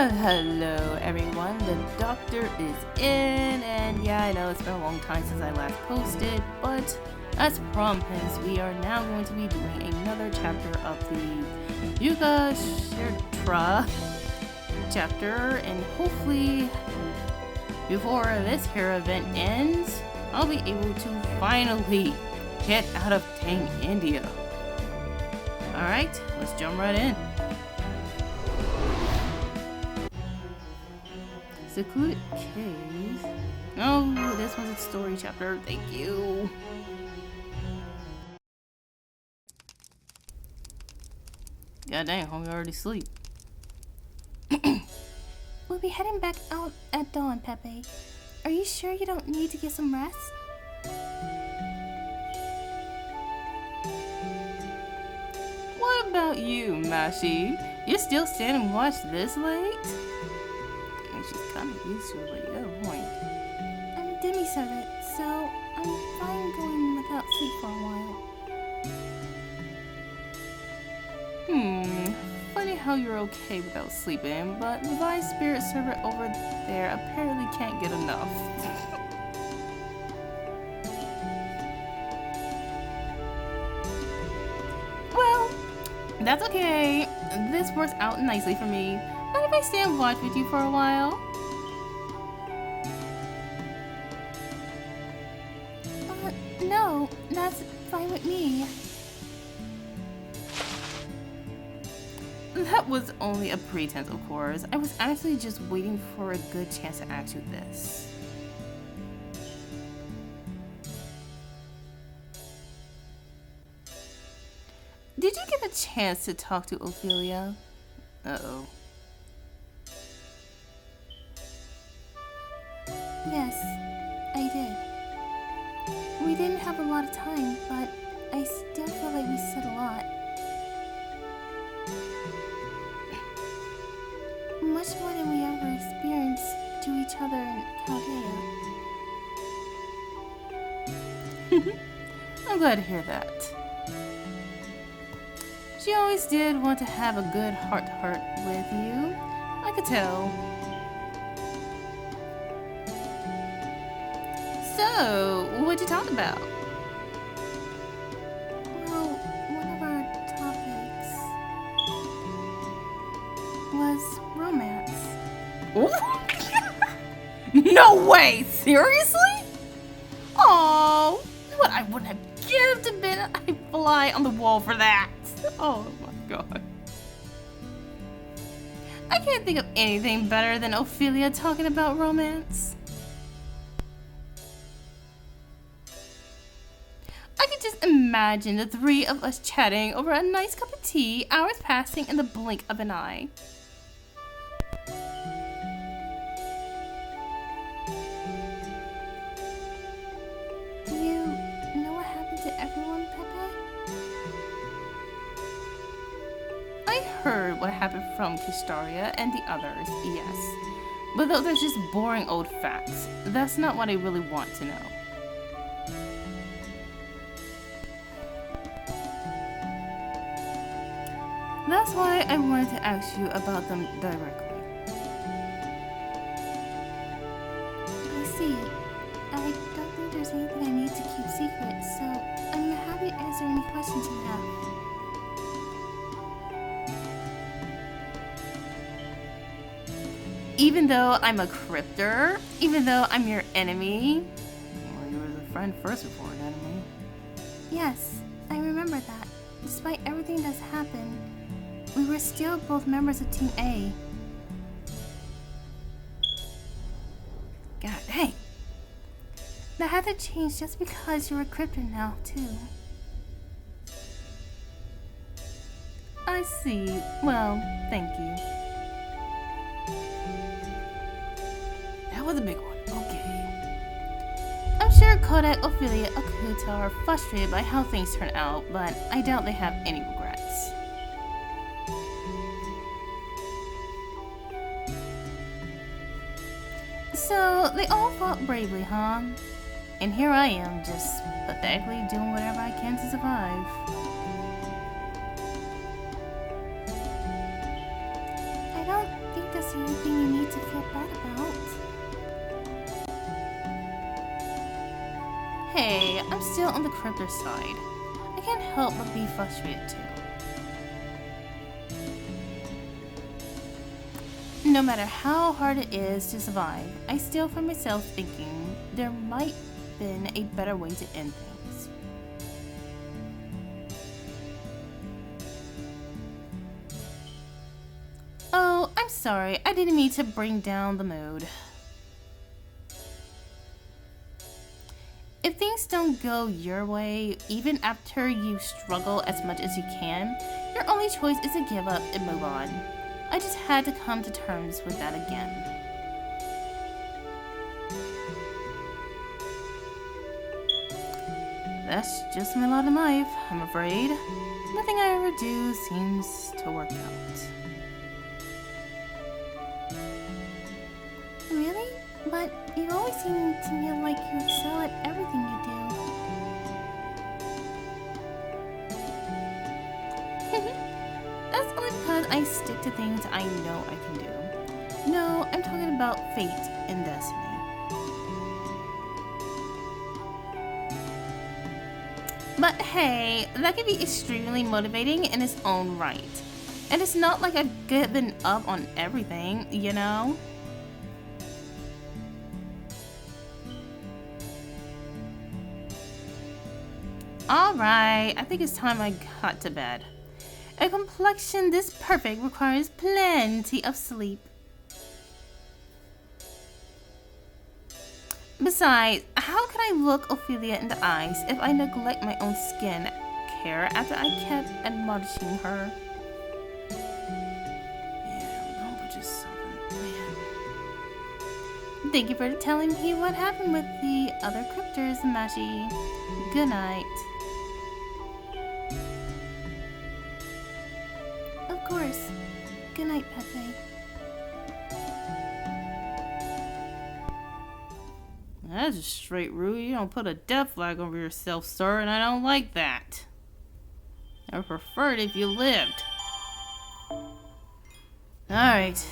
Well, hello everyone, the doctor is in, and yeah, I know it's been a long time since I last posted, but as promised, we are now going to be doing another chapter of the Yuga Shirtra chapter, and hopefully, before this here event ends, I'll be able to finally get out of Tang, India. Alright, let's jump right in. Secluded cave. Oh, this was a story chapter. Thank you. God dang, homie already asleep. We'll be heading back out at dawn, Pepe. Are you sure you don't need to get some rest? What about you, Mashi? You still stand and watch this late? I mean, she's kind of used to it, but you got a point. I'm a demi-servant, so I'm fine going without sleep for a while. Funny how you're okay without sleeping, but the Vice Spirit server over there apparently can't get enough. Well, that's okay. This works out nicely for me. Mind if I stay and watch with you for a while? No, that's fine with me. That was only a pretense, of course. I was actually just waiting for a good chance to ask you this. Did you get a chance to talk to Ophelia? Uh-oh. Yes, I did. We didn't have a lot of time, but I still feel like we said a lot. Much more than we ever experienced to each other in Chaldea. I'm glad to hear that. She always did want to have a good heart-to-heart with you. I could tell. So, what'd you talk about? Well, one of our topics was romance. No way! Seriously? Oh, what I wouldn't have given to been a fly on the wall for that. Oh my god. I can't think of anything better than Ophelia talking about romance. I could just imagine the three of us chatting over a nice cup of tea, hours passing in the blink of an eye. Do you know what happened to everyone, Pepe? I heard what happened from Kistaria and the others, yes. But those are just boring old facts. That's not what I really want to know. That's why I wanted to ask you about them directly. I see. I don't think there's anything I need to keep secret, so I'm happy to answer any questions you have. Even though I'm a cryptor, even though I'm your enemy, well, you were a friend first before an enemy. Yes, I remember that. Despite everything that's happened, we were still both members of Team A. God dang. That had to change just because you're a cryptid now, too. I see. Well, thank you. That was a big one. Okay. I'm sure Kodak, Ophelia, Akuta are frustrated by how things turn out, but I doubt they have any regrets. So, they all fought bravely, huh? And here I am, just pathetically doing whatever I can to survive. I don't think this there's anything you need to feel bad about. Hey, I'm still on the cryptor side. I can't help but be frustrated too. No matter how hard it is to survive, I still find myself thinking there might have been a better way to end things. Oh, I'm sorry. I didn't mean to bring down the mood. If things don't go your way, even after you struggle as much as you can, your only choice is to give up and move on. I just had to come to terms with that again. That's just my lot in life, I'm afraid. Nothing I ever do seems to work out. Really? But you always seem to me like you excel at everything you do. That's only because I stick to things I know I can do. No, I'm talking about fate and destiny. But hey, that can be extremely motivating in its own right. And it's not like I've given up on everything, you know? Alright, I think it's time I got to bed. A complexion this perfect requires plenty of sleep. Besides, how can I look Ophelia in the eyes if I neglect my own skin care after I kept admonishing her? Yeah, don't put yourself in man. Thank you for telling me what happened with the other cryptors, Mashi. Good night. Of course. Good night, Pepe. That's just straight rude. You don't put a death flag over yourself, sir, and I don't like that. I would prefer it if you lived. Alright,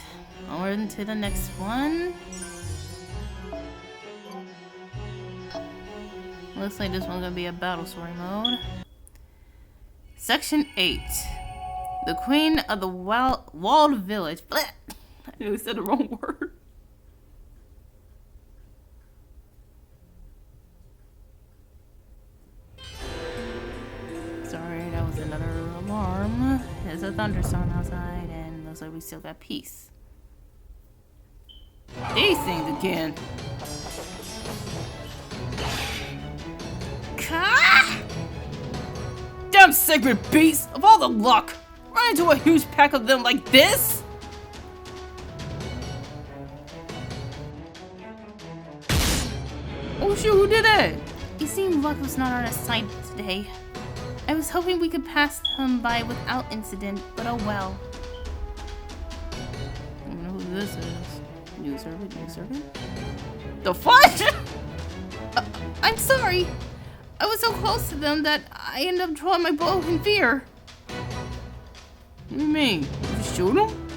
on to the next one. Looks like this one's gonna be a battle story mode. Section 8. The Queen of the Walled Village. Blech. I knew I said the wrong word. Sorry, that was another alarm. There's a thunderstorm outside, and looks like we still got peace. These things again. Damn sacred beast! Of all the luck! Run into a huge pack of them like this? Oh shoot, who did that? It seemed luck was not on our side today. I was hoping we could pass them by without incident, but oh well. I don't know who this is. New servant, new servant? The fudge? I'm sorry. I was so close to them that I ended up drawing my bow in fear. What do you mean? Did you shoot them?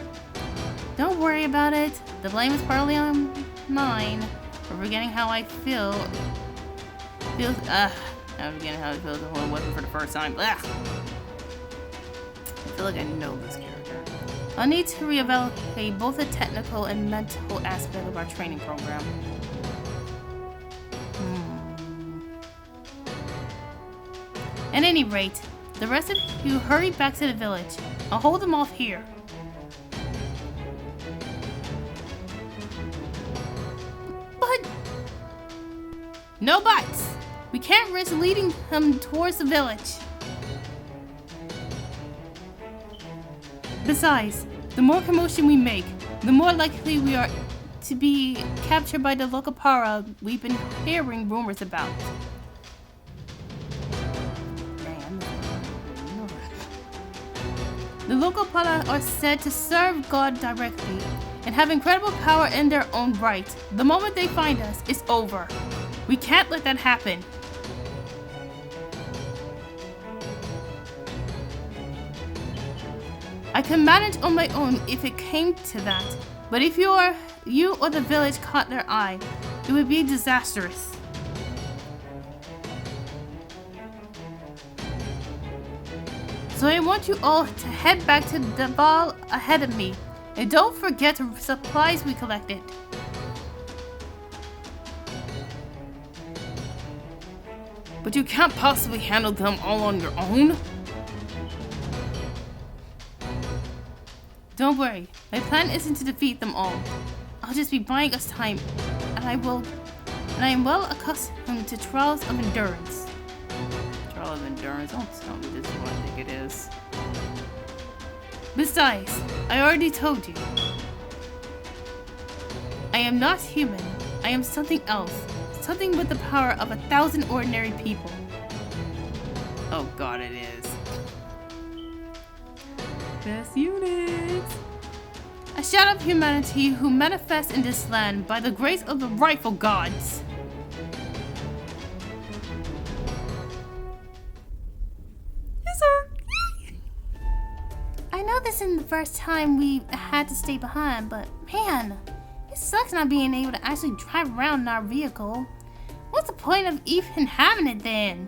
Don't worry about it. The blame is partly on mine for forgetting how I feel. I'm forgetting how it feels to hold a weapon for the first time. Blah. I feel like I know this character. I'll need to reevaluate both the technical and mental aspect of our training program. At any rate, the rest of you hurry back to the village. I'll hold them off here. But... no buts! We can't risk leading them towards the village. Besides, the more commotion we make, the more likely we are to be captured by the local para we've been hearing rumors about. The local para are said to serve God directly and have incredible power in their own right. The moment they find us, it's over. We can't let that happen. I can manage on my own if it came to that, But if you or the village caught their eye, it would be disastrous. So I want you all to head back to the ball ahead of me. And don't forget the supplies we collected. But you can't possibly handle them all on your own. Don't worry, my plan isn't to defeat them all. I'll just be buying us time, and I am well accustomed to trials of endurance. Trial of endurance? Don't tell me this is what I think it is. Besides, I already told you. I am not human. I am something else. Something with the power of 1,000 ordinary people. Oh god, it is. Best units! A shadow of humanity who manifests in this land by the grace of the rightful gods. Yes, sir. I know this isn't the first time we had to stay behind, but man, it sucks not being able to actually drive around in our vehicle. What's the point of even having it then?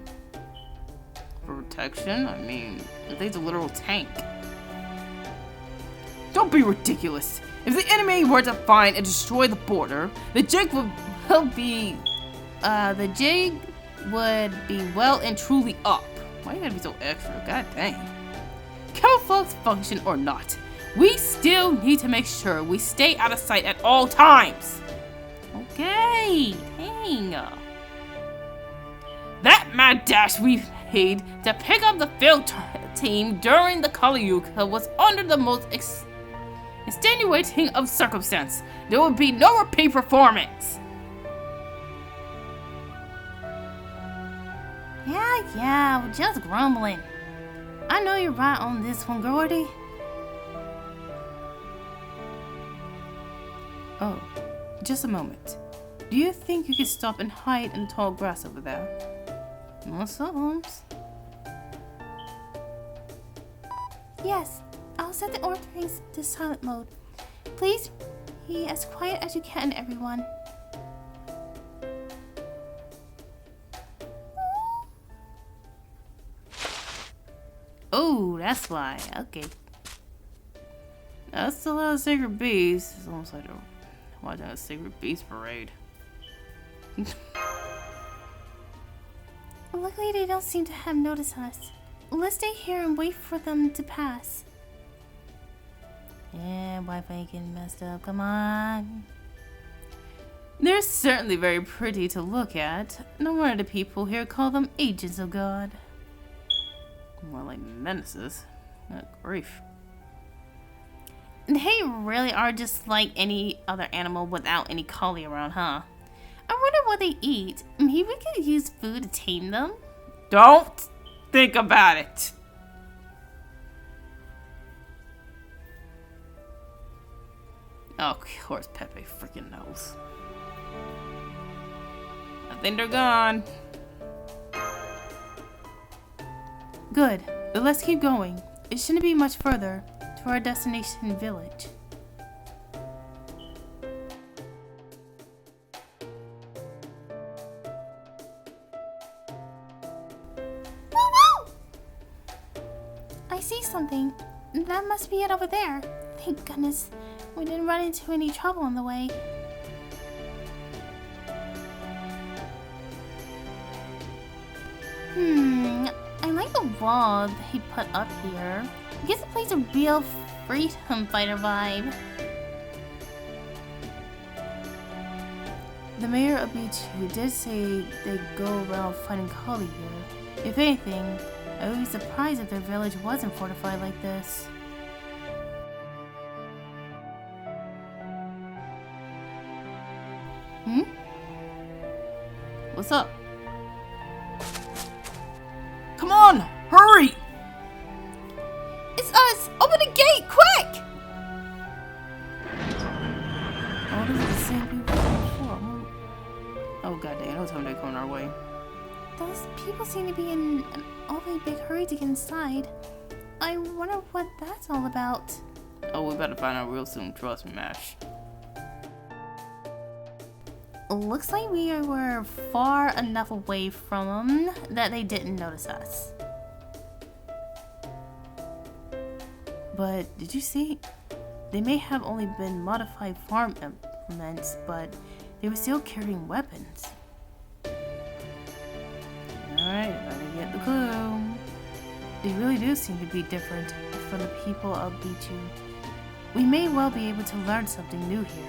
Protection? I mean, the thing's a literal tank. Don't be ridiculous. If the enemy were to find and destroy the border, the jig would be well and truly up. Why you gotta be so extra? God dang. Camouflage function or not, we still need to make sure we stay out of sight at all times. Okay, dang. That mad dash we made to pick up the field team during the Kaliyuka was under the most extenuating of circumstance. There would be no repeat performance. Yeah, we're just grumbling. I know you're right on this one, Gordy. Oh, just a moment. Do you think you could stop and hide in the tall grass over there? Muscles. Yes, I'll set the orderings to silent mode. Please be as quiet as you can, everyone. Oh, that's why. Okay. That's a lot of sacred bees. It's almost like watching a sacred beast parade. Luckily, they don't seem to have noticed us. Let's stay here and wait for them to pass. Yeah, Wi-Fi getting messed up. Come on. They're certainly very pretty to look at. No wonder the people here call them agents of God. More like menaces. Good grief. They really are just like any other animal without any collie around, huh? I wonder what they eat. Maybe we could use food to tame them? Don't think about it. Oh, of course Pepe freaking knows. I think they're gone. Good, but let's keep going. It shouldn't be much further to our destination village. I see something. That must be it over there. Thank goodness we didn't run into any trouble on the way. I like the wall that he put up here. It gives the place a real freedom fighter vibe. The mayor of B2 did say they go around fighting Kali here. If anything, I would be surprised if their village wasn't fortified like this. What's up? Come on! Hurry! It's us! Open the gate, quick! Oh, this is the same people from before. Oh god dang, I know they're coming our way. Those people seem to be in an awfully big hurry to get inside. I wonder what that's all about. Oh, we better find out real soon. Trust me, Mash. looks like we were far enough away from them that they didn't notice us. But did you see? They may have only been modified farm implements, but they were still carrying weapons. Alright, I get the clue. They really do seem to be different from the people of B2. We may well be able to learn something new here.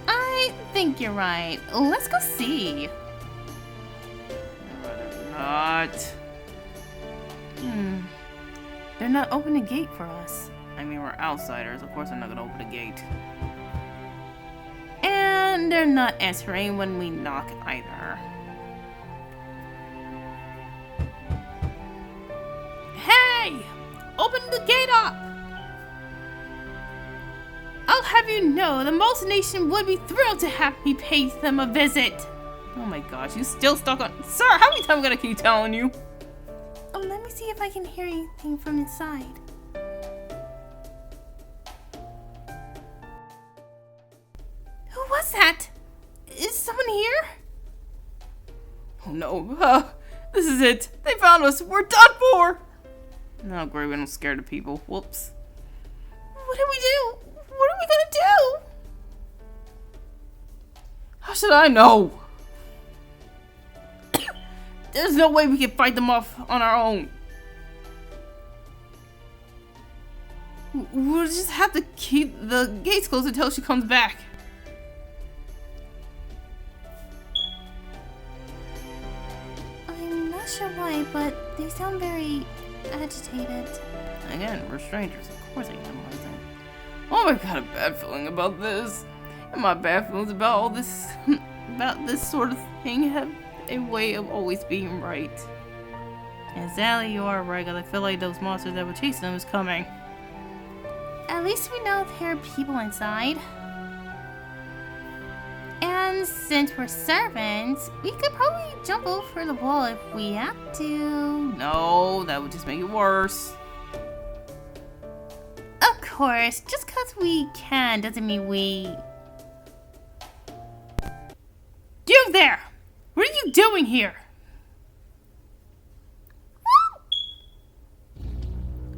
I think you're right. Let's go see. Not. They're not opening a gate for us. I mean, we're outsiders. Of course they're not gonna open a gate. And they're not answering when we knock either. Hey! Open the gate up! I'll have you know the Molten Nation would be thrilled to have me pay them a visit. Oh my gosh, you still stuck on... Sir, how many times am I gonna keep telling you? Oh, let me see if I can hear anything from inside. Who was that? Is someone here? Oh no, this is it. They found us. We're done for. No, great, we don't scare the people. Whoops. What do we do? What are we gonna do? How should I know? There's no way we can fight them off on our own. We'll just have to keep the gates closed until she comes back. I'm not sure why, but they sound very agitated. Again, we're strangers. Of course I can realize that. Oh, I've got a bad feeling about this. And my bad feelings about all this, about this sort of thing have a way of always being right. And Sally, you are right, 'cause I feel like those monsters that were chasing them is coming. At least we know there are people inside. And since we're servants, we could probably jump over the wall if we have to. No, that would just make it worse. Of course, just because we can doesn't mean we... You there! What are you doing here?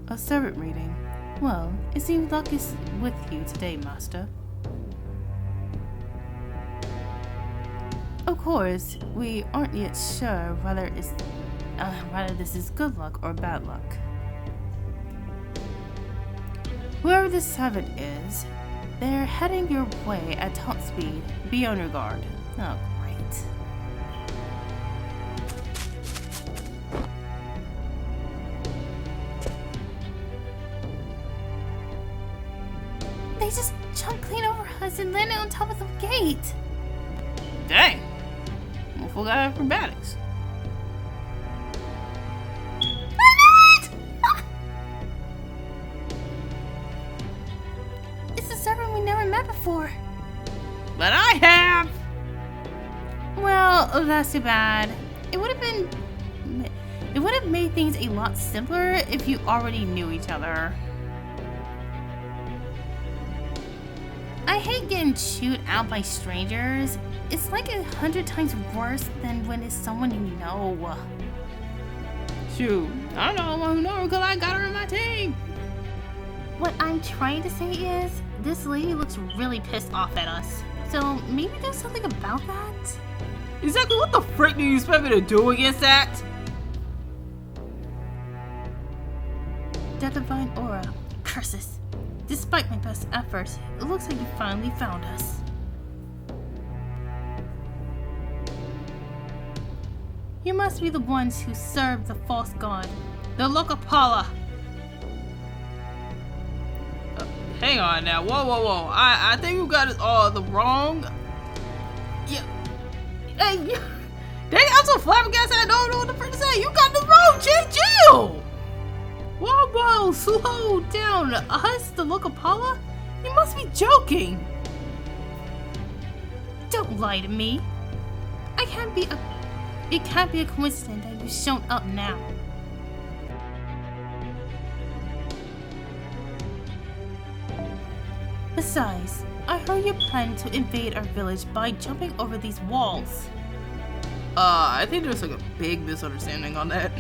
A servant reading. Well, it seems luck is with you today, Master. Of course, we aren't yet sure whether this is good luck or bad luck. Whoever this servant is, they're heading your way at top speed. Be on your guard. Oh, great. They just jumped clean over us and landed on top of the gate. Dang! Well, full guy acrobatics. It's a servant we never met before. But I have! Well, that's too bad. It would have made things a lot simpler if you already knew each other. I hate getting chewed out by strangers. It's like 100 times worse than when it's someone you know. Shoot, I don't know who knows because I got her in my team. What I'm trying to say is, this lady looks really pissed off at us. So maybe do something about that? Exactly what the frick do you expect me to do against that? That divine aura. Curses. Despite my best efforts, it looks like you finally found us. You must be the ones who serve the false god, the Lokapala. Hang on now, whoa. I think you got it all the wrong. Yeah. Hey, dang, I'm so flabbergasted I don't know what the frick to say. You got the wrong Jill! Whoa, slow down. Us, the Lokapala? You must be joking. Don't lie to me. It can't be a coincidence that you've shown up now. Besides, I heard you plan to invade our village by jumping over these walls. I think there's like a big misunderstanding on that.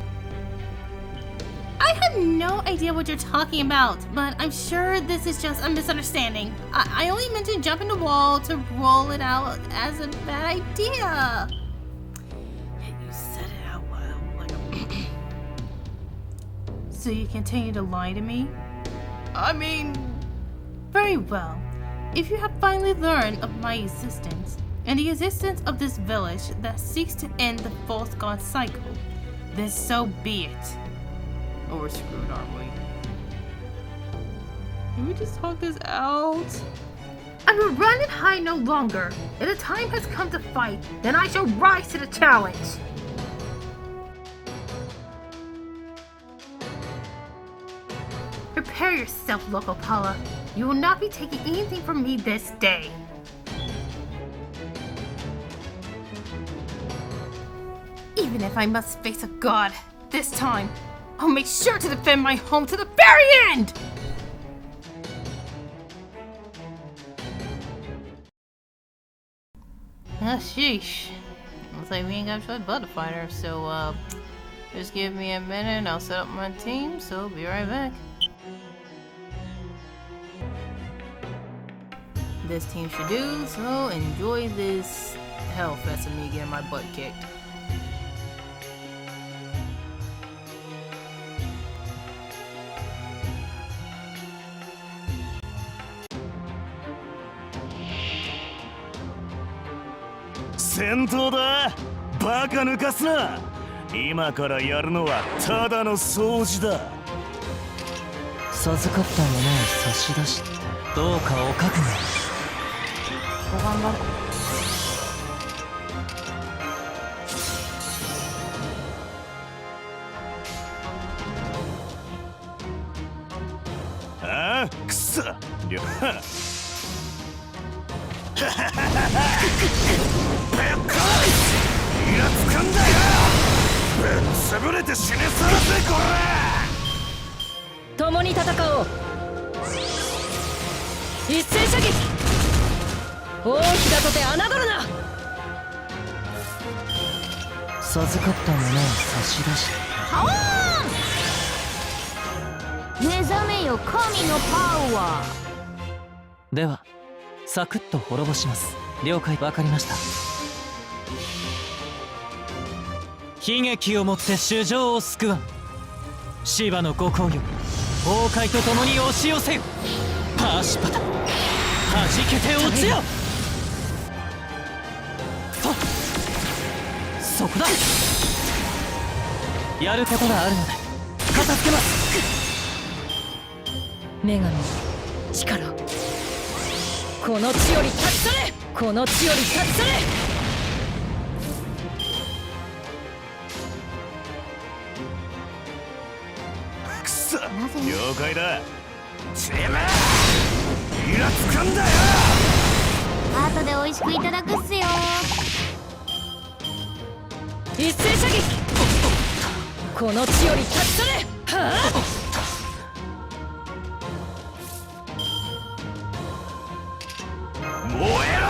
I had no idea what you're talking about, but I'm sure this is just a misunderstanding. I only meant to jump in the wall to roll it out as a bad idea. You said it out loud like a... So you continue to lie to me? I mean... Very well. If you have finally learned of my existence, and the existence of this village that seeks to end the false god cycle, then so be it. Oh, we're screwed, aren't we? Can we just talk this out? I will run and hide no longer. If the time has come to fight, then I shall rise to the challenge. Prepare yourself, local Paula. You will not be taking anything from me this day. Even if I must face a god, this time, I'll make sure to defend my home to the very end! Sheesh. Looks like we ain't got a choice but to fight her, so, just give me a minute and I'll set up my team, so be right back. This team should do, so enjoy this hellfest of me getting my butt kicked.戦闘だ。バカ抜かすな。今からやるのはただの掃除だ。授かったものを差し出してどうかお覚悟。頑張ろう。ああ、くそ。りょは。イラつくんだよ。ぶっ潰れて死ねそうだぜこれ。共に戦おう。一斉射撃。王妃だとて侮るな。授かったものを差し出してはーん。目覚めよ神のパワー。ではサクッと滅ぼします。了解。わかりました。悲劇をもって主情を救わん。芝のご公よ、崩壊とともに押し寄せよ。パーシパタ、弾けて落ちよ。とそこだ。やることがあるので片付けます。女神力、この地より立ち去れ。この地より立ち去れ。くそ、了解だ。てめえイラつくんだよ。後で美味しくいただくっすよ。一斉射撃。この地より立ち去れ。はあ。燃えろ。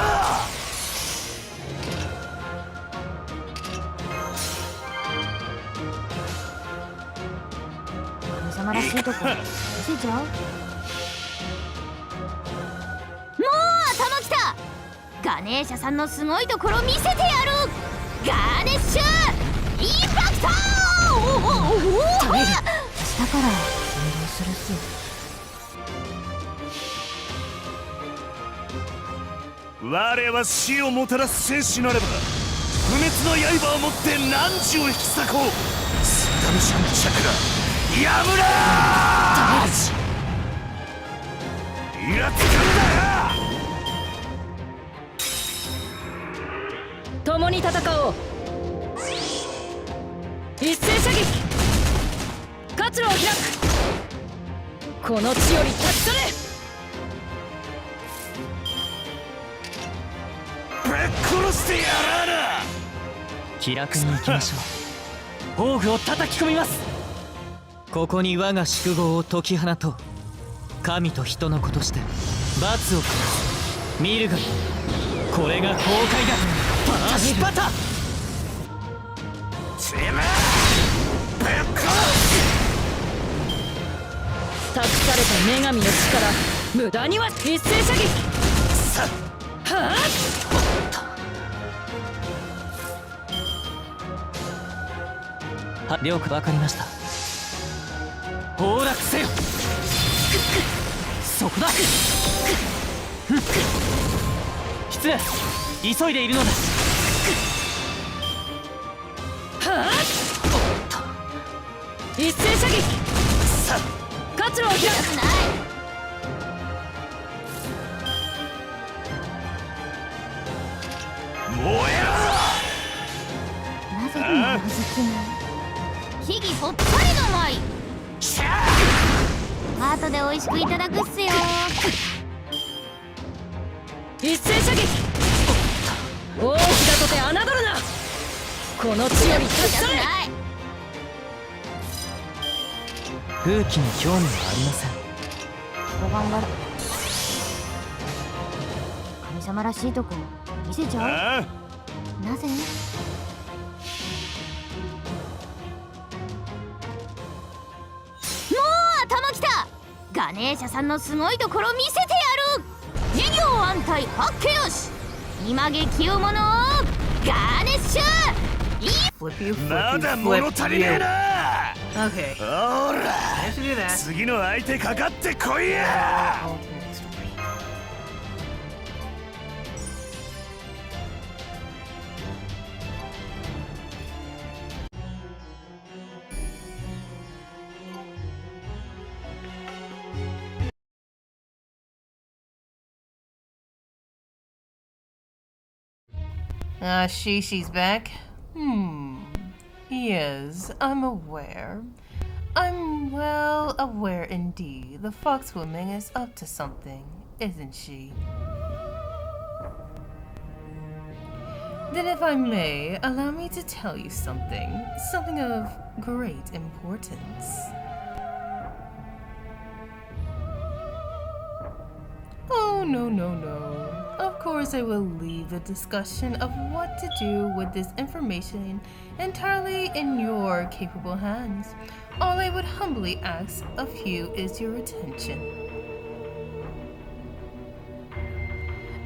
神様らしいとこ見せちゃう。もう頭きた。ガネーシャさんのすごいところ見せてやる。ガーネッシュインパクト。食べる。下から運動するっす。我は死をもたらす戦士なれば不滅の刃を持って汝を引き裂こう。スダムシャンチャクラやむなー。イラつくんだよ。共に戦おう。一斉射撃。活路を開く。この地より立ち去れ。ぶっ殺してやらあな。気楽に行きましょう。宝具を叩き込みます。ここに我が宿業を解き放とう。神と人の子として罰を下す見るがいい。これが公開だ。パシパタ。てめえぶっ殺託された女神の力、無駄には。一斉射撃。さはあ、了解。わかりました。崩落せよ。そこだ。失礼、急いでいるのだ。あ、一斉射撃。さ活路を開く。燃えろ。なぜ今はずくない木々ぽっかりのまい。後で美味しくいただくっすよ。一斉射撃。大きなとて侮るな。この地より立ち去れ。風紀に興味はありません。頑張る。神様らしいとこ見せちゃう。あなぜ？頭きた。ガネーシャさんのすごいところ見せてやる。事業安泰発見よし。今激うものをガーネッシュ。Flip you, ま flip だ you, 物 flip 足りねえ you. な。 Okay, ほら I have to do that. 次の相手かかってこいや。 Alternate story. She's back. Yes, I'm aware. I'm well aware indeed. The foxwoman is up to something, isn't she? Then if I may, allow me to tell you something of great importance. Oh, no. Of course, I will leave the discussion of what to do with this information entirely in your capable hands. All I would humbly ask of you is your attention.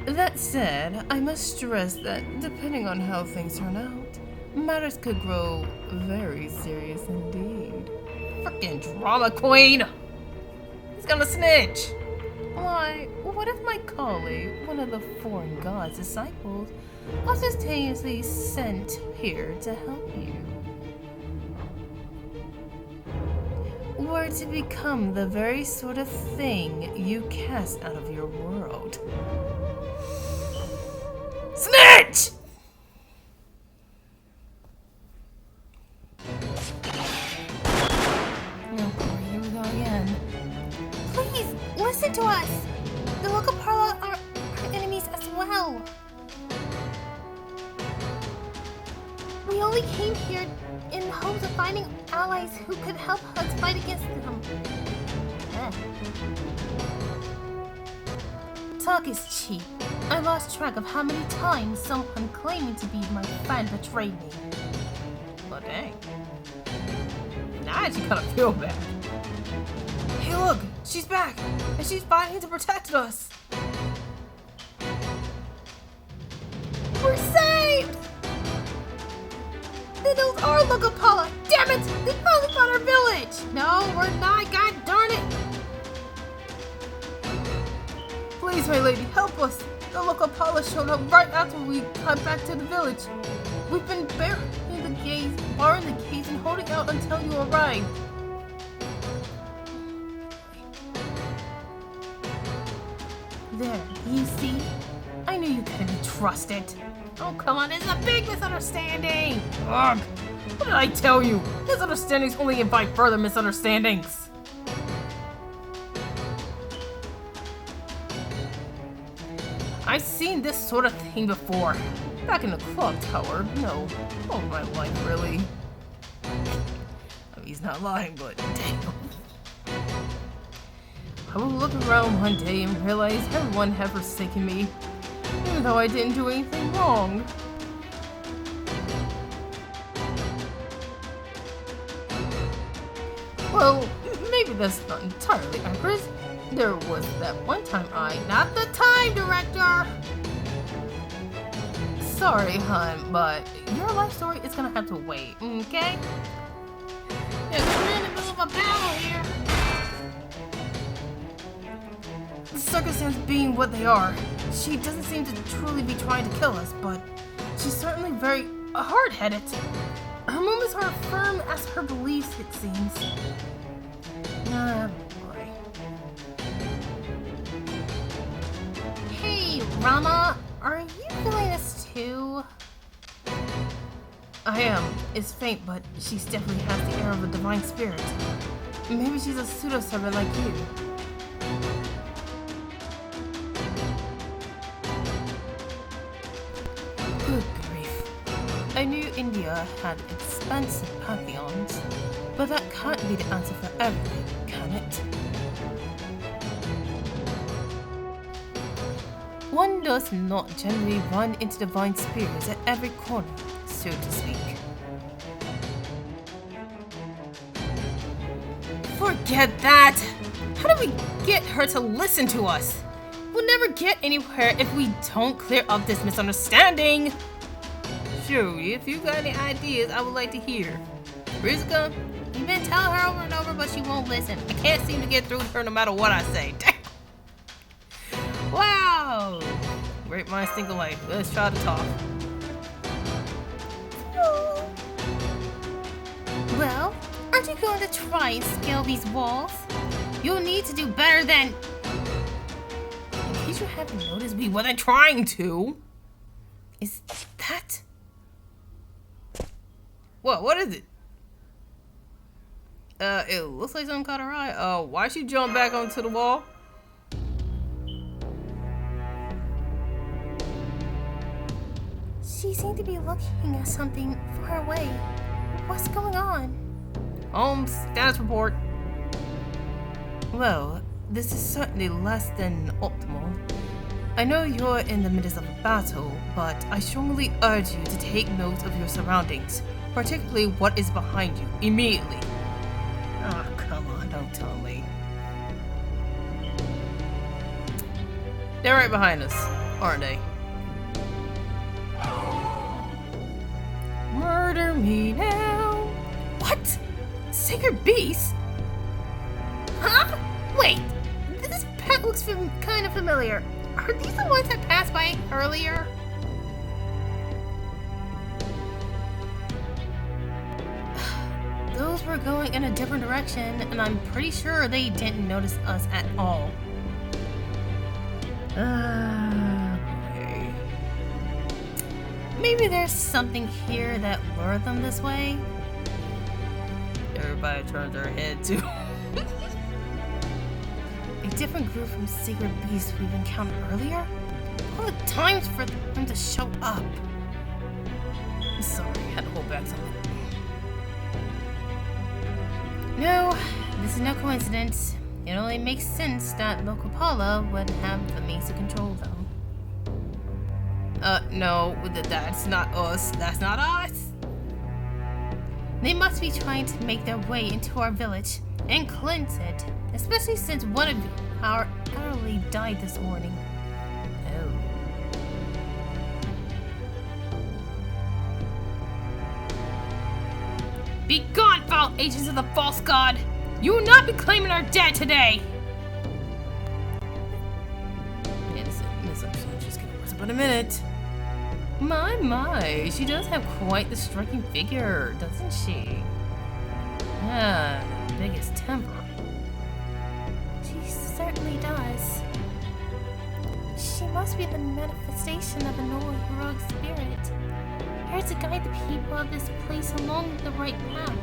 That said, I must stress that depending on how things turn out, matters could grow very serious indeed. Frickin' drama queen! He's gonna snitch! Why, what if my colleague, one of the foreign god's disciples, was instantaneously sent here to help you? Were to become the very sort of thing you cast out of your world. Snitch! Oh boy, here we go again. Please, listen to us! The local Parla are our enemies as well. We only came here in hopes of finding allies who could help us fight against them. Talk is cheap. I lost track of how many times someone claiming to be my friend betrayed me. Well, dang. Now I actually kind of feel bad. Hey, look! She's back! And she's fighting to protect us! We're saved! Then those are Lucapala! Damn it! They finally found our village! No, we're not! God darn it! Please, my lady, help us! The Lucapala showed up right after we got back to the village. We've been barring the gates, and holding out until you arrive. There, you see? I knew you couldn't be trusted. Oh, come on, it's a big misunderstanding! Ugh! What did I tell you? Misunderstandings only invite further misunderstandings. I've seen this sort of thing before. Back in the clock tower, no. All my life, really. I mean, he's not lying, but damn. I will look around one day and realize everyone had forsaken me, even though I didn't do anything wrong. Well, maybe that's not entirely accurate. There was that one time not the time, director! Sorry, hon, but your life story is gonna have to wait, okay? Yeah, 'cause we're in the middle of a battle here. The circumstances being what they are, she doesn't seem to truly be trying to kill us, but she's certainly very hard-headed. Her movements are firm as her beliefs, it seems. Ah, boy. Hey, Rama, are you feeling this too? I am. It's faint, but she definitely has the air of a divine spirit. Maybe she's a pseudo-servant like you. Good grief. I knew India had expensive pantheons, but that can't be the answer for everything, can it? One does not generally run into divine spirits at every corner, so to speak. Forget that! How do we get her to listen to us? We'll never get anywhere if we don't clear up this misunderstanding! Sure, if you got any ideas, I would like to hear. Rizka, you've been telling her over and over, but she won't listen. I can't seem to get through to her no matter what I say. Damn. Wow! Great minds think alike. Let's try to talk. Well, aren't you going to try and scale these walls? You'll need to do better than... In case you haven't noticed, we wasn't trying to. Is that... What is it? It looks like something caught her eye. Why'd she jump back onto the wall? She seemed to be looking at something far away. What's going on? Status report. Well, this is certainly less than optimal. I know you're in the midst of a battle, but I strongly urge you to take note of your surroundings, particularly what is behind you, immediately. Oh, come on, don't tell me. They're right behind us, aren't they? Murder me now. What? Sacred beast? Huh? Wait, this pet looks kind of familiar. Are these the ones that passed by earlier? Those were going in a different direction, and I'm pretty sure they didn't notice us at all. Okay. Maybe there's something here that lured them this way. Everybody turns their head to a different group from Sacred Beasts we've encountered earlier? All the times for them to show up. I'm sorry, I had to hold back something. No, this is no coincidence. It only makes sense that Lokapala would have the means to control them. No, that's not us. That's not us. They must be trying to make their way into our village and cleanse it, especially since one of our elderly died this morning. Oh. Be gone, foul agents of the false god! You will not be claiming our dead today! Misunderstanding just getting worse about a minute. My, she does have quite the striking figure, doesn't she? Yeah, the biggest temper. She certainly does. She must be the manifestation of a noble heroic spirit, here to guide the people of this place along the right path.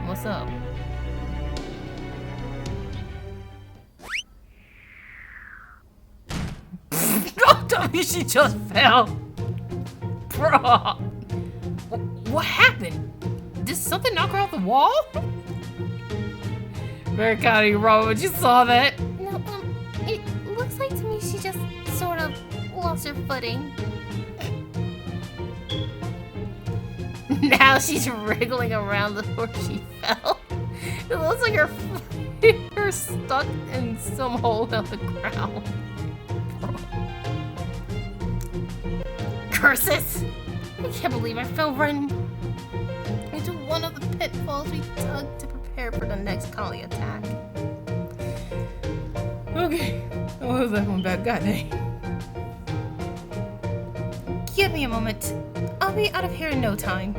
What's up? Don't tell me she just fell! Bruh! What happened? Did something knock her off the wall? Very kind of you, Robin, but you saw that. No, it looks like to me she just sort of lost her footing. Now she's wriggling around where she fell. It looks like her her stuck in some hole of the ground. Curses! I can't believe I fell right into one of the pitfalls we dug to prepare for the next collie attack. Okay, what was that one back? God dang. Give me a moment. I'll be out of here in no time.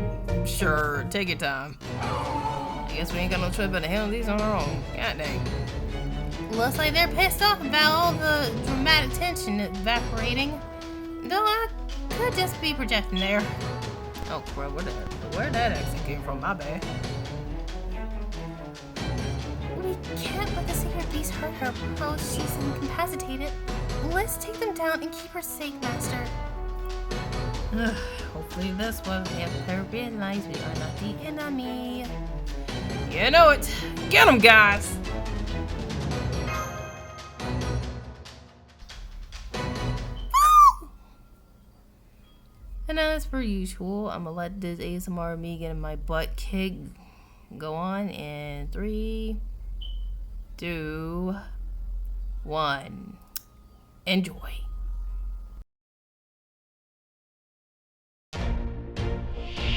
Sure, take your time. I guess we ain't got no choice but to handle these on our own. God dang. Looks like they're pissed off about all the dramatic tension evaporating. Though I could just be projecting there. Oh crap, where that accent came from? My bad. We can't let the secret beast hurt her while she's incapacitated. Let's take them down and keep her safe, Master. Hopefully this one we have to realize we are not the enemy. You know it. Get them, guys. And as per usual, I'm gonna let this ASMR of me getting my butt kicked go on in 3, 2, 1. Enjoy.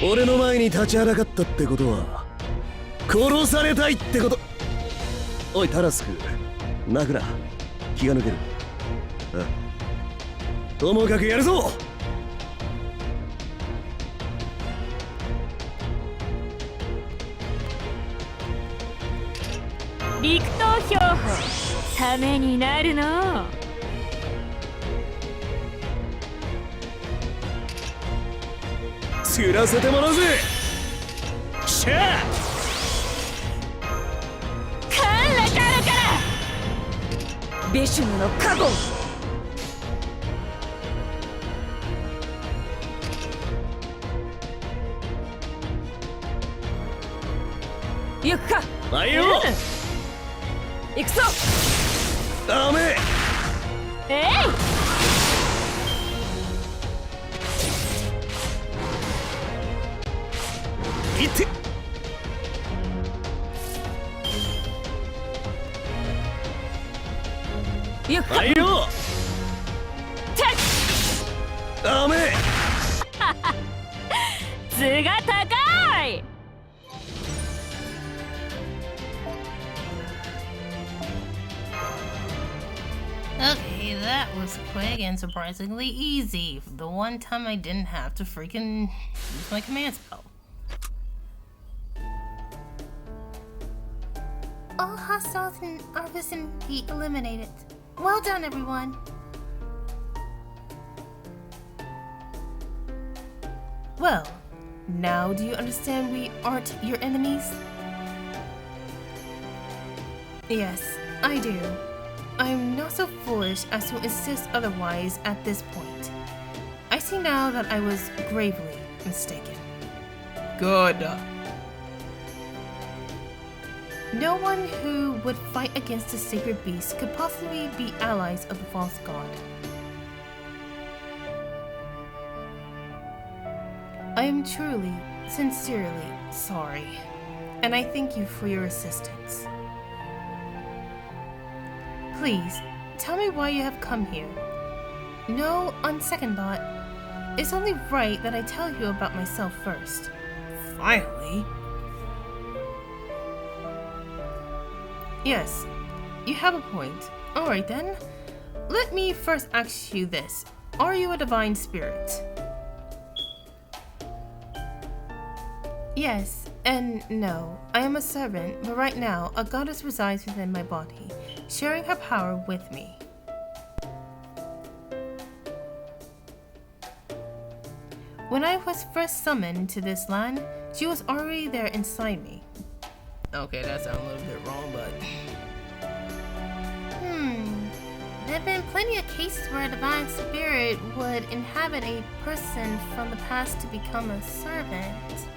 俺の前に立ちはだかったってことは殺されたいってこと。おいタラスク、泣くな、気が抜ける。あ、ともかくやるぞ。陸東標本ためになるの。釣らせてもらうぜ。しゃあ。カンラカラカラ。ベシュムのカゴン。行くか。はいよ。行くぞ。ダメ。えい。いって行くか。はいよ。てっダメ。図が高い。Okay, that was quick and surprisingly easy. The one time I didn't have to freaking use my command spell. All hostiles in our vicinity eliminated. Well done, everyone. Well, now do you understand we aren't your enemies? Yes, I do. I'm not so foolish as to insist otherwise at this point. I see now that I was gravely mistaken. Good. No one who would fight against the sacred beast could possibly be allies of the false god. I am truly, sincerely sorry, and I thank you for your assistance. Please, tell me why you have come here. No, on second thought, it's only right that I tell you about myself first. Finally? Yes, you have a point. Alright then. Let me first ask you this. Are you a divine spirit? Yes, and no. I am a servant, but right now, a goddess resides within my body, sharing her power with me. When I was first summoned to this land, she was already there inside me. Okay, that sounds a little bit wrong, but... There have been plenty of cases where a divine spirit would inhabit a person from the past to become a servant.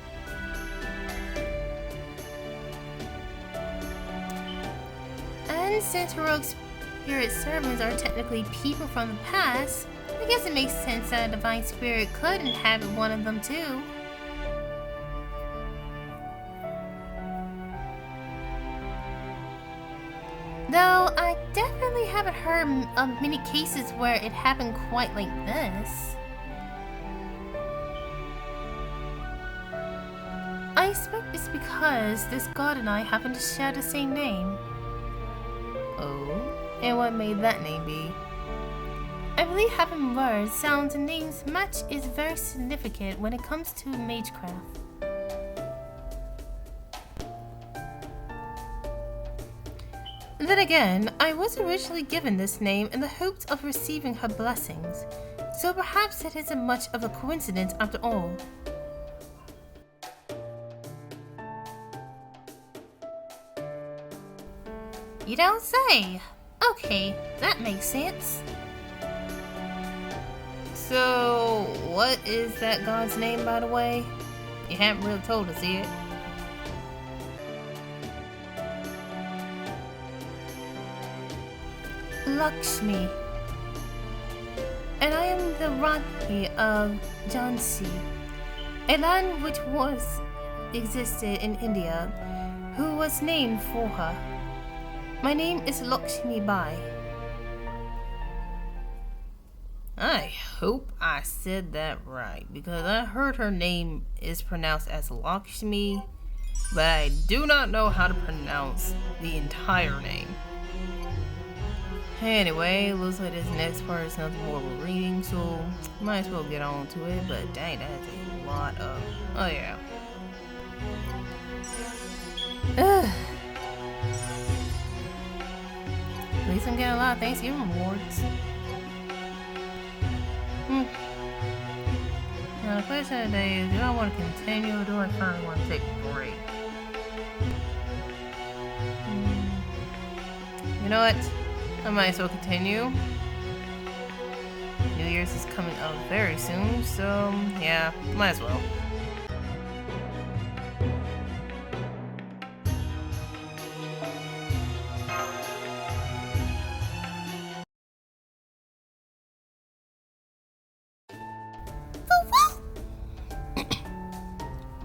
since heroic spirit servants are technically people from the past, I guess it makes sense that a divine spirit could inhabit one of them too. Though I definitely haven't heard of many cases where it happened quite like this. I expect it's because this god and I happen to share the same name. Oh, and what may that name be? I believe having words, sounds, and names match is very significant when it comes to magecraft. Then again, I was originally given this name in the hopes of receiving her blessings, so perhaps it isn't much of a coincidence after all. You don't say. Okay, that makes sense. So, what is that god's name, by the way? You haven't really told us yet. Lakshmi. And I am the Rani of Jhansi, a land which existed in India, who was named for her. My name is Lakshmi Bai. I hope I said that right, because I heard her name is pronounced as Lakshmi, but I do not know how to pronounce the entire name. Anyway, looks like this next part is nothing more of a reading, so might as well get on to it, but dang, that is a lot of... oh yeah. At least I'm getting a lot of Thanksgiving rewards. Now the question of the day is, do I want to continue or do I finally want to take a break? You know what? I might as well continue. New Year's is coming up very soon, so yeah, might as well.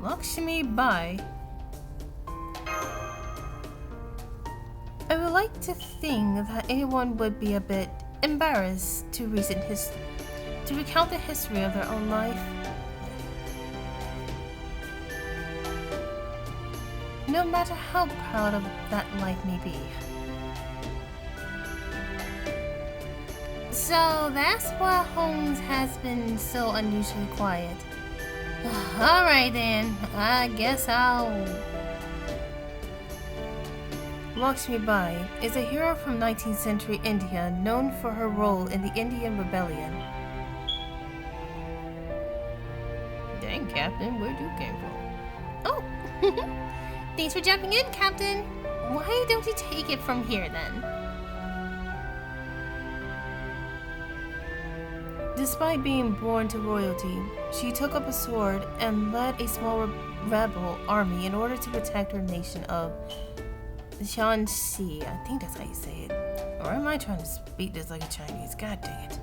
Lakshmi Bai. I would like to think that anyone would be a bit embarrassed to recount the history of their own life. No matter how proud of that life may be. So that's why Holmes has been so unusually quiet. Alright then, I guess I'll... Lakshmi Bai is a hero from 19th century India known for her role in the Indian Rebellion. Dang, Captain, where'd you came from? Oh! Thanks for jumping in, Captain! Why don't you take it from here then? Despite being born to royalty, she took up a sword and led a small rebel army in order to protect her nation of Jhansi. I think that's how you say it. Or am I trying to speak this like a Chinese? God dang it.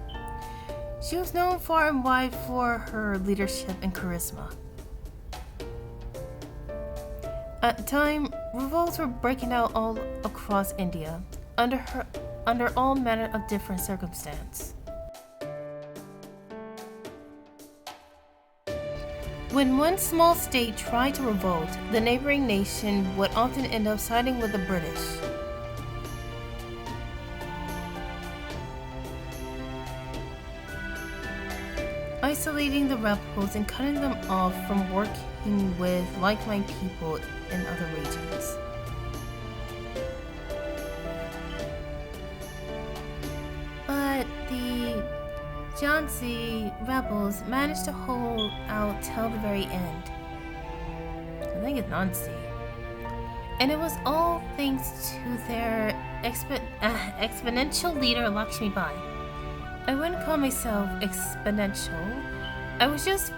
She was known far and wide for her leadership and charisma. At the time, revolts were breaking out all across India, under all manner of different circumstances. When one small state tried to revolt, the neighboring nation would often end up siding with the British. Isolating the rebels and cutting them off from working with like-minded people in other regions. But the Jhansi rebels managed to hold out till the very end. I think it's Nancy. And it was all thanks to their exponential leader, Lakshmi Bai. I wouldn't call myself exponential. I was just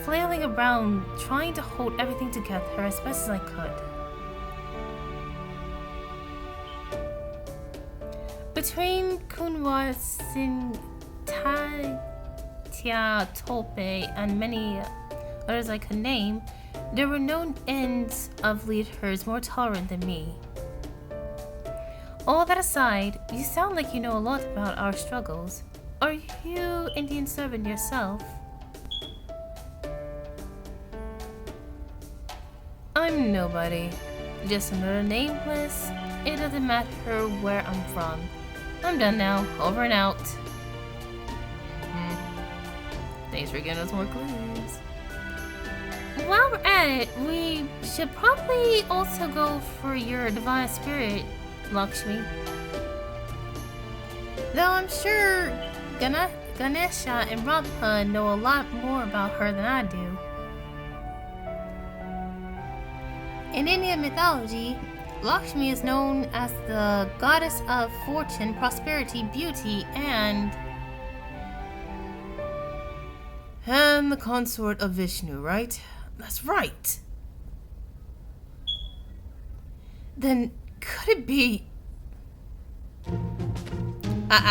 flailing around, trying to hold everything together as best as I could. Between Kunwa Sin Tia Tolpe and many others I could name, there were no ends of leaders more tolerant than me. All that aside, you sound like you know a lot about our struggles. Are you Indian servant yourself? I'm nobody. Just another nameless. It doesn't matter where I'm from. I'm done now. Over and out. Thanks for giving us more clues. While we're at it, we should probably also go for your divine spirit, Lakshmi. Though I'm sure Ganesha and Radha know a lot more about her than I do. In Indian mythology, Lakshmi is known as the goddess of fortune, prosperity, beauty, and the consort of Vishnu, right? That's right. Then could it be? I'm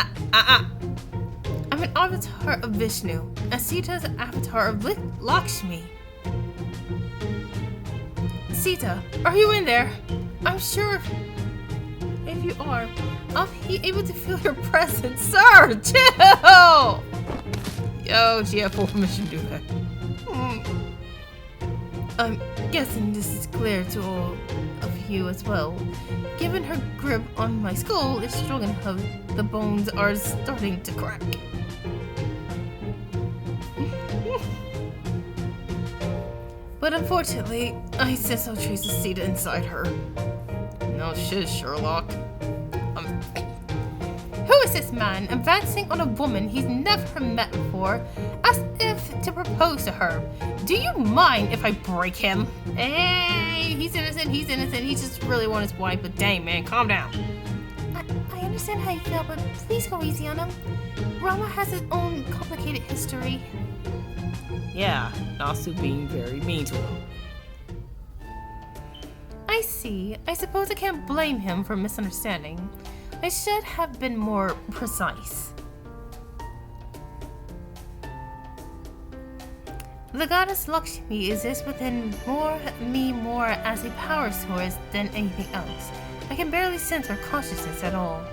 an avatar of Vishnu, and Sita's an avatar of Lakshmi. Sita, are you in there? I'm sure if you are, I'll be able to feel your presence. Sir, chill! Yo, she had full permission to do that. I'm guessing this is clear to all of you as well. Given her grip on my skull is strong enough, the bones are starting to crack. But unfortunately, I sense no trace of Sita inside her. No shit, Sherlock. Who is this man advancing on a woman he's never met before, as if to propose to her? Do you mind if I break him? Hey, he's innocent, he just really wants his wife, but dang man, calm down. I understand how you feel, but please go easy on him. Rama has his own complicated history. Yeah, Nasu being very mean to him. I see. I suppose I can't blame him for misunderstanding. I should have been more precise. The goddess Lakshmi exists within me more as a power source than anything else. I can barely sense her consciousness at all.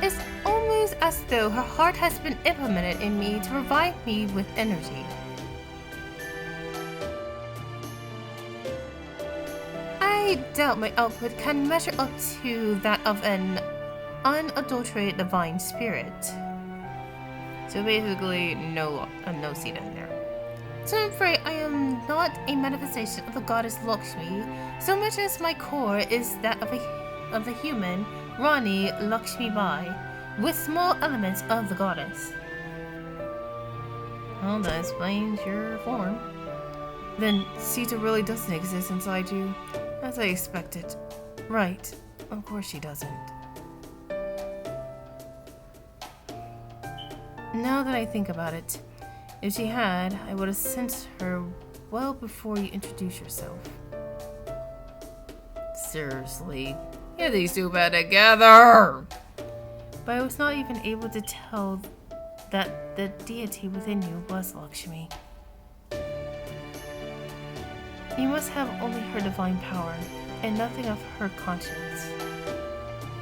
It's almost as though her heart has been implemented in me to provide me with energy. I doubt my output can measure up to that of an unadulterated divine spirit. So basically, no Sita in there. So I'm afraid I am not a manifestation of the goddess Lakshmi, so much as my core is that of the human Rani Lakshmi Bai, with small elements of the goddess. Well, that explains your form. Then Sita really doesn't exist inside you, as I expected. Right, of course she doesn't. Now that I think about it, if she had, I would have sensed her well before you introduced yourself. Seriously, you're these two bad together! But I was not even able to tell that the deity within you was Lakshmi. You must have only her divine power, and nothing of her conscience.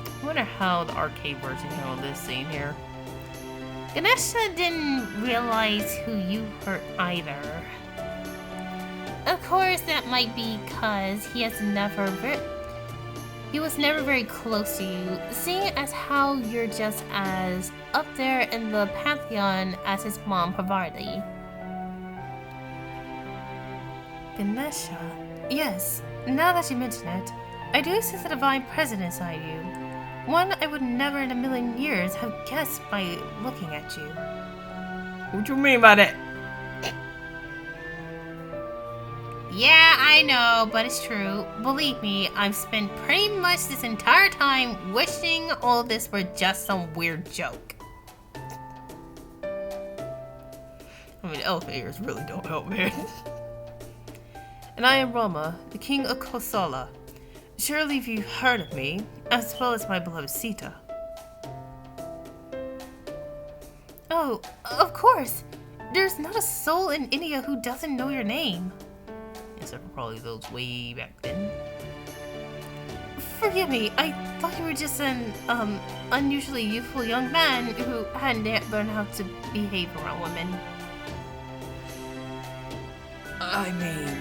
I wonder how the arcade version handled this scene here. Ganesha didn't realize who you hurt either. Of course, that might be because he was never very close to you, seeing as how you're just as up there in the pantheon as his mom Parvati. Ganesha? Yes, now that you mention it, I do sense a divine presence inside you. One I would never in a million years have guessed by looking at you. What do you mean by that? Yeah, I know, but it's true. Believe me, I've spent pretty much this entire time wishing all this were just some weird joke. I mean, elevators really don't help, man. and I am Roma, the king of Kosala. Surely you've heard of me, as well as my beloved Sita. Oh, of course. There's not a soul in India who doesn't know your name. Except for probably those way back then. Forgive me, I thought you were just an, unusually youthful young man who hadn't yet learned how to behave around women. I mean...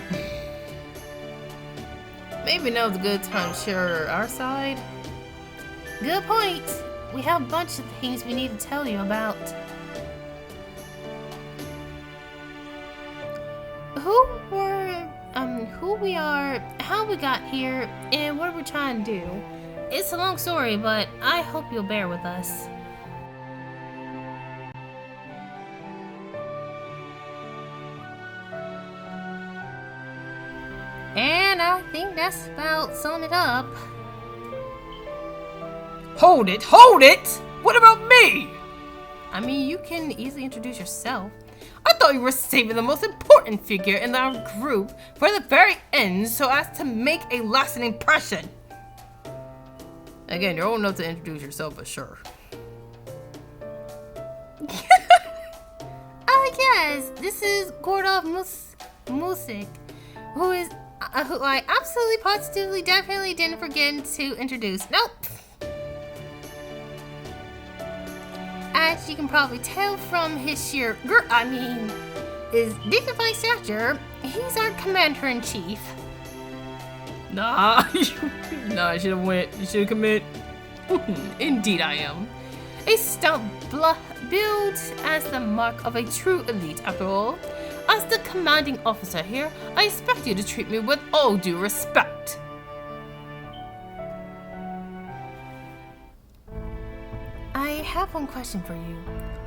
maybe now's a good time to share our side. Good point. We have a bunch of things we need to tell you about. Who we are, how we got here, and what we're trying to do. It's a long story, but I hope you'll bear with us. And I think that's about sum it up. Hold it! Hold it! What about me? I mean, you can easily introduce yourself. I thought you were saving the most important figure in our group for the very end so as to make a lasting impression. Again, you're old enough to introduce yourself, but sure. Yes, this is Gordov Musik, who I absolutely, positively, definitely didn't forget to introduce. Nope. As you can probably tell from his sheer, his dignified stature, he's our commander-in-chief. Nah, nah, I should've went. You should've commit. Indeed I am. A stout build as the mark of a true elite, after all. As the commanding officer here, I expect you to treat me with all due respect. I have one question for you.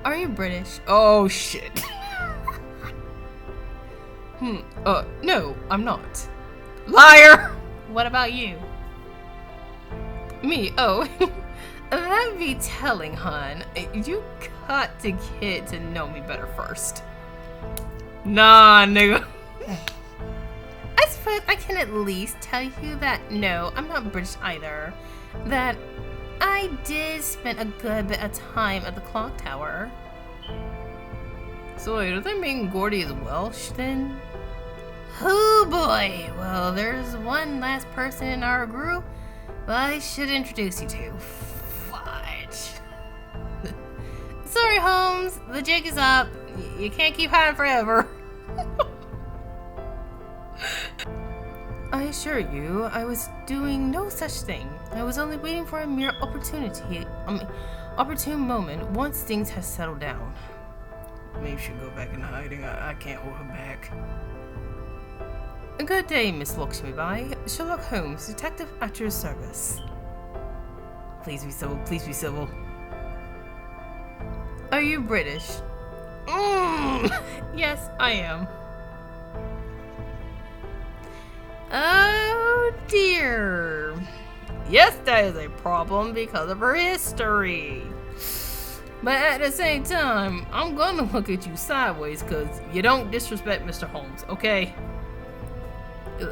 Are you British? Oh shit. No, I'm not. Liar! What about you? Me? Oh. That'd be telling, hon. You got to get to know me better first. Nah, nigga. I suppose I can at least tell you that no, I'm not British either. That I did spend a good bit of time at the clock tower. So wait, does that mean Gordy is Welsh then? Oh boy, well there's one last person in our group I should introduce you to. Fudge. Sorry Holmes, the jig is up. You can't keep hiding forever. I assure you, I was doing no such thing. I was only waiting for a mere opportune moment once things have settled down. Maybe you should go back into hiding. I can't hold him back. A good day, Miss Lakshmi Bai. Sherlock Holmes, detective at your service. Please be civil, please be civil. Are you British? Yes, I am. Oh dear. Yes, that is a problem because of her history. But at the same time, I'm gonna look at you sideways because you don't disrespect Mr. Holmes, okay?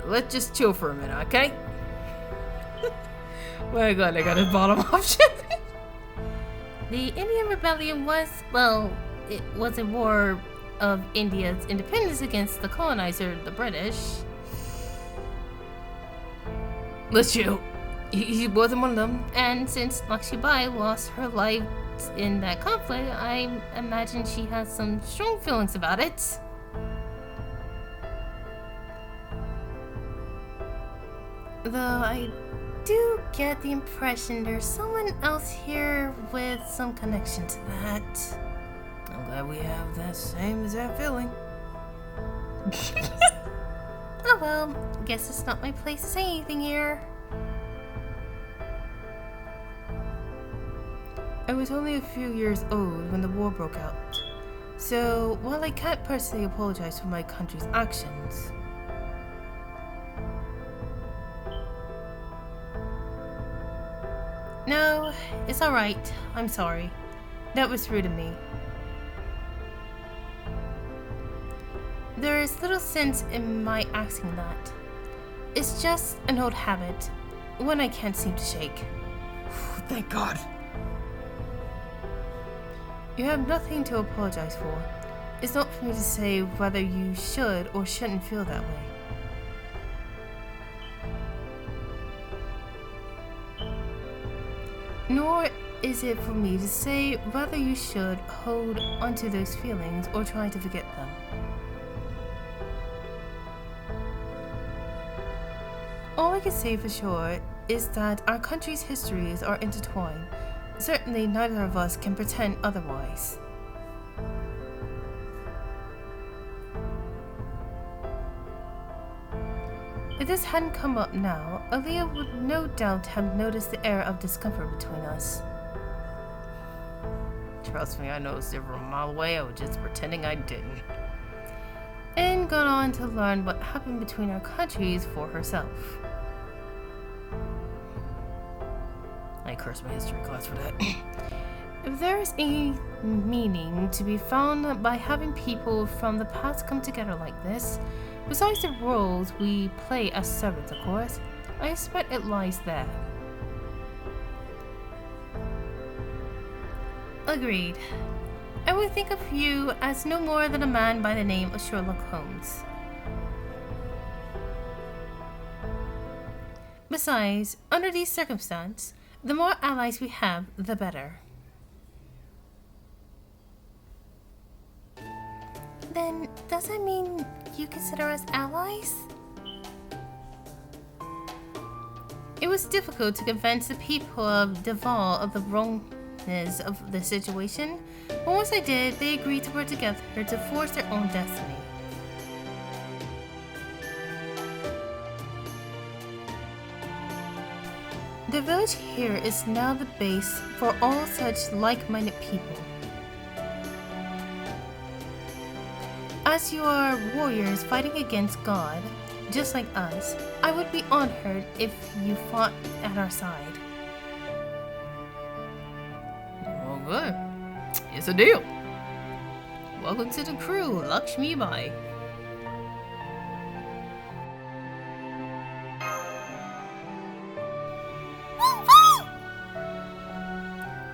Let's just chill for a minute, okay? My god, I got his bottom option. The Indian Rebellion was, well, it was a war of India's independence against the colonizer, the British. Let's chill. He wasn't one of them. And since Lakshmi Bai lost her life in that conflict, I imagine she has some strong feelings about it. Though I do get the impression there's someone else here with some connection to that. I'm glad we have that same exact feeling. Oh well, guess it's not my place to say anything here. I was only a few years old when the war broke out. So, while I can't personally apologize for my country's actions, no, it's alright. I'm sorry. That was rude of me. There is little sense in my asking that. It's just an old habit, one I can't seem to shake. Thank God. You have nothing to apologize for. It's not for me to say whether you should or shouldn't feel that way. Nor is it for me to say whether you should hold onto those feelings or try to forget them. All I can say for sure is that our country's histories are intertwined. Certainly neither of us can pretend otherwise. If this hadn't come up now, Aaliyah would no doubt have noticed the air of discomfort between us. Trust me, I noticed it from a mile away. I was just pretending I didn't. And gone on to learn what happened between our countries for herself. I cursed my history class for that. If there is any meaning to be found by having people from the past come together like this, besides the roles we play as servants, of course, I expect it lies there. Agreed. I would think of you as no more than a man by the name of Sherlock Holmes. Besides, under these circumstances, the more allies we have, the better. Then, does that mean you consider us allies? It was difficult to convince the people of Duval of the wrongness of the situation, but once I did, they agreed to work together to force their own destiny. The village here is now the base for all such like-minded people. As you are warriors fighting against God, just like us, I would be honored if you fought at our side. Well, good. It's a deal. Welcome to the crew, Lakshmi Bai.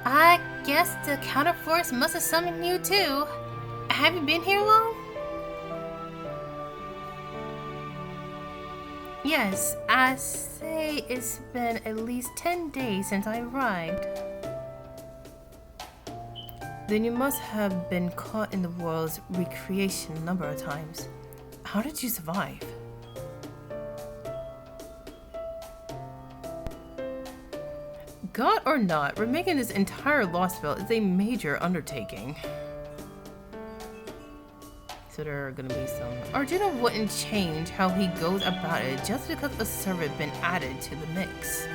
I guess the counterforce must have summoned you too. Have you been here long? Yes, I say it's been at least 10 days since I arrived. Then you must have been caught in the world's recreation a number of times. How did you survive? God or not, remaking this entire Lost Belt is a major undertaking. So there are gonna be some... Arjuna wouldn't change how he goes about it just because a servant been added to the mix.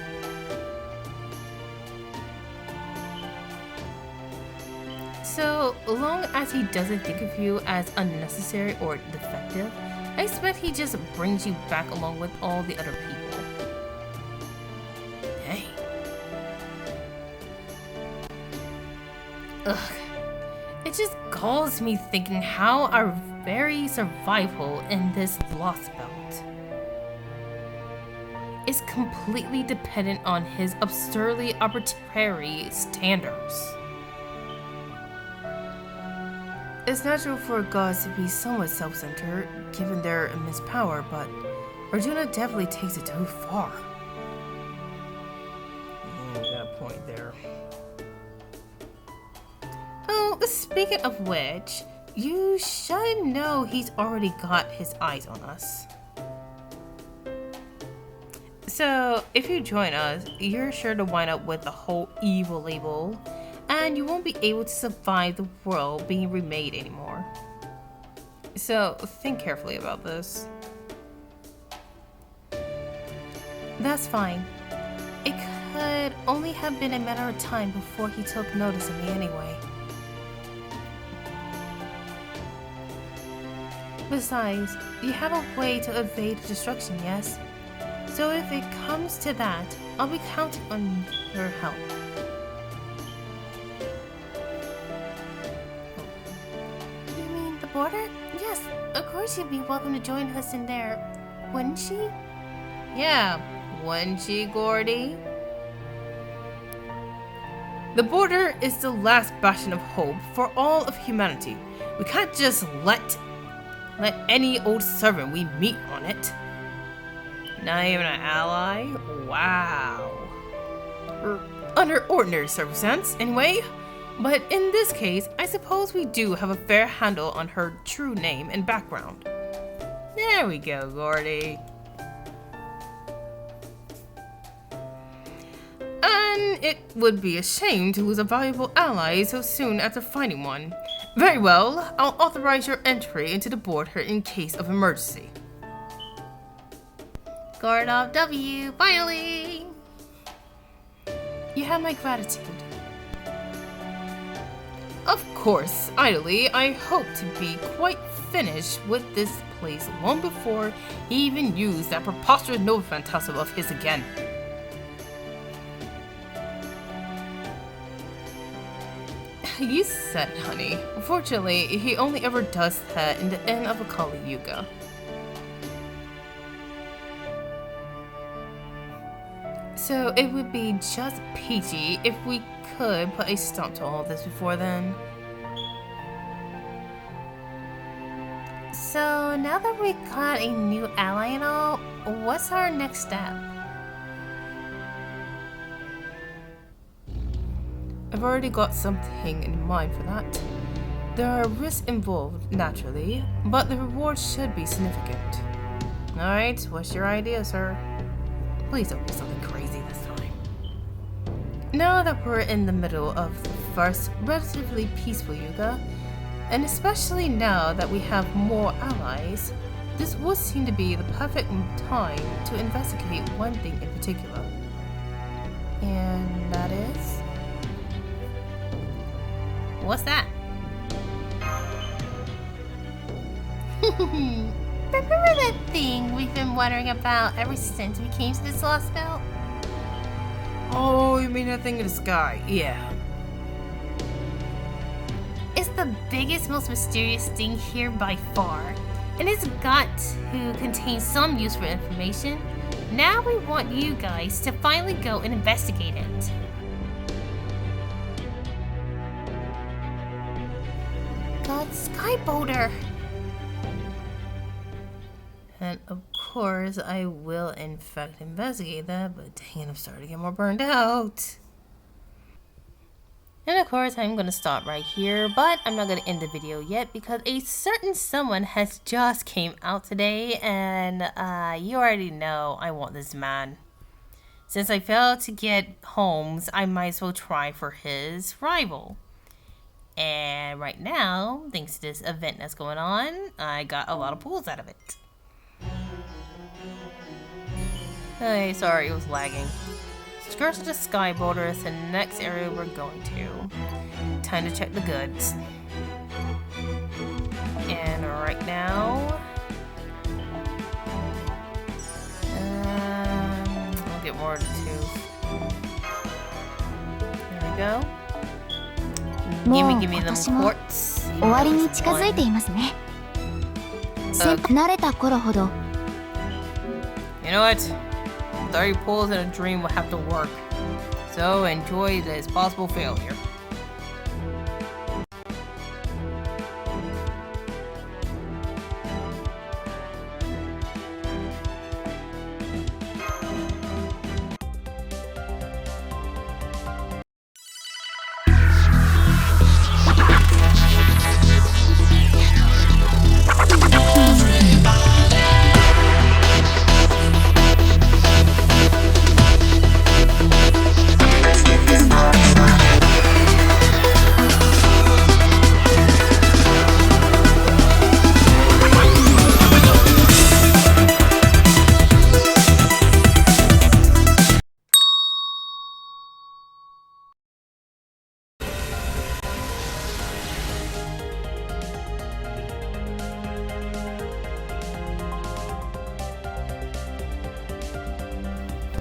So long as he doesn't think of you as unnecessary or defective, I expect he just brings you back along with all the other people. Dang. Ugh. It just galls me thinking how our very survival in this Lost Belt is completely dependent on his absurdly arbitrary standards. It's natural for gods to be somewhat self-centered, given their immense power, but Arjuna definitely takes it too far. You got a point there. Oh, speaking of which, you should know he's already got his eyes on us. So, if you join us, you're sure to wind up with a whole evil label, and you won't be able to survive the world being remade anymore. So, think carefully about this. That's fine. It could only have been a matter of time before he took notice of me anyway. Besides, you have a way to evade destruction, yes? So if it comes to that, I'll be counting on your help. You mean the border? Yes, Of course she'd be welcome to join us in there, wouldn't she? Yeah, wouldn't she, Gordy? The border is the last bastion of hope for all of humanity. We can't just let any old servant we meet on it. Not even an ally? Wow. Under ordinary circumstances, anyway. But in this case, I suppose we do have a fair handle on her true name and background. There we go, Gordy. And it would be a shame to lose a valuable ally so soon after finding one. Very well, I'll authorize your entry into the border in case of emergency. Gordov W, finally! You have my gratitude. Of course, idly, I hope to be quite finished with this place long before he even used that preposterous Nova Phantasm of his again. You said it, honey. Unfortunately, he only ever does that in the end of a Kali Yuga. So it would be just peachy if we could put a stop to all this before then. So now that we got a new ally and all, what's our next step? I've already got something in mind for that. There are risks involved, naturally, but the reward should be significant. Alright, what's your idea, sir? Please don't be something crazy this time. Now that we're in the middle of the first relatively peaceful Yuga, and especially now that we have more allies, this would seem to be the perfect time to investigate one thing in particular. And that is... What's that? Remember that thing we've been wondering about ever since we came to this lost belt? Oh, you mean that thing in the sky? Yeah. It's the biggest, most mysterious thing here by far, and it's got to contain some useful information. Now we want you guys to finally go and investigate it. God, Sky Boulder! And of course, I will in fact investigate that, but dang it, I'm starting to get more burned out. And of course, I'm going to stop right here, but I'm not going to end the video yet because a certain someone has just came out today, and you already know I want this man. Since I failed to get Holmes, I might as well try for his rival. And right now, thanks to this event that's going on, I got a lot of pulls out of it. Hey, sorry, it was lagging. Skirts of the Sky Boulder is the next area we're going to. Time to check the goods. And right now... I'll get more of the tooth. There we go. Give me them quartz. 終わりに近づいていますね。慣れた頃ほど。 You know what? 30 pulls in a dream will have to work. So enjoy this possible failure.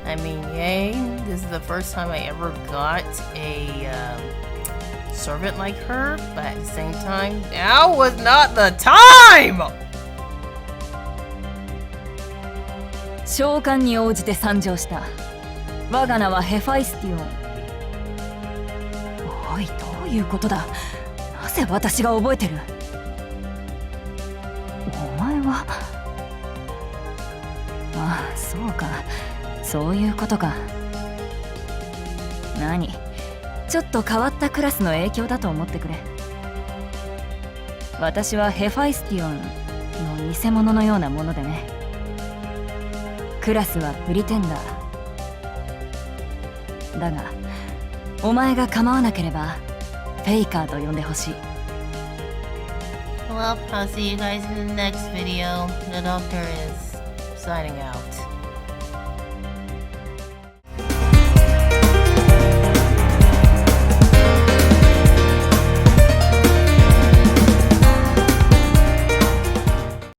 I mean, yay, this is the first time I ever got a servant like her, but at the same time, now was not the time! 召喚に応じて参上した。我が名はヘファイスティオン。おい、どういうことだ。なぜ私が覚えてる。お前は。ああ、そうか、そういうことか。何、ちょっと変わったクラスの影響だと思ってくれ。私はヘファイスティオンの偽物のようなものでね。クラスはプリテンダーだが、お前が構わなければフェイカーと呼んでほしい。 Well, I'll see you guys in the next video. The doctor is signing out.